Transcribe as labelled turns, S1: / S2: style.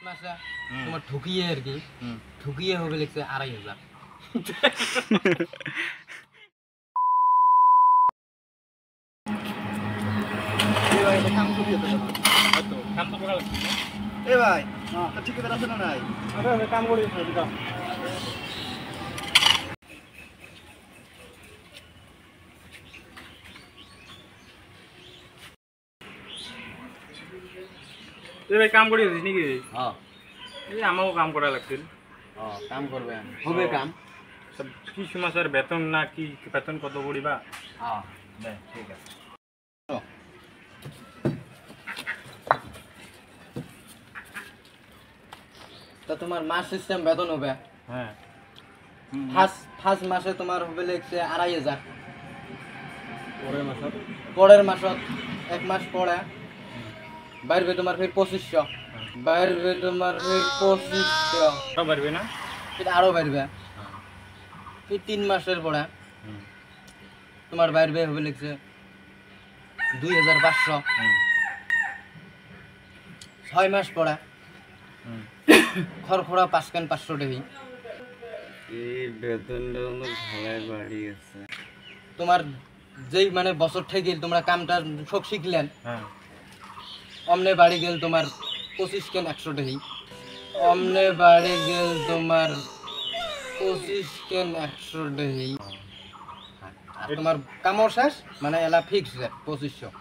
S1: মাসে তোমার ঠকিয়ে আর কি ঠকিয়ে হবে লিখছে ২৫০০।
S2: এ ভাই ঠিকাদার আছে না নাই?
S3: কাম করি ভাই কাম করি নাকি?
S1: হ্যাঁ
S3: এই আমাকেও কাম করা লাগছিল।
S1: কাম করবে হবে কাম।
S3: কি সমাচার, বেতন না কি বেতন কত পড়িবা?
S1: হ্যাঁ ঠিক আছে। তো তোমার মাস সিস্টেম বেতন হবে।
S3: হ্যাঁ
S1: ফার্স্ট মাসে তোমার হবে লিখছে ২৫০০।
S3: পরের মাসত
S1: পরের মাসত এক মাস পরে বাইরবে তোমার ফির ২৫০০। বাইরবে তোমার ফির ২৫০০।
S3: সব পারবে না?
S1: ফির আরো বাইরবে ফির ৩ মাসের পরে তোমার বাইরবে হবে লিখছে ২৫০০। ৬ মাস পরে খড়খড়া ৫ কেন ৫০০ টাকা।
S2: এই বেতনটা অনেক ভালাই বাড়ি আছে।
S1: তোমার যেই মানে বছর থেকে তোমরা কামটা সব শিখলেন
S3: হ্যাঁ
S1: অমনে বাড়ি গেল তোমার ২৫ কেন ১০০ টাকা। অমনে বাড়ি গেল তোমার ২৫ কেন ১০০ টাকা। আর তোমার কামড় শেষ মানে এলা ফিক্স রেট ২৫০০।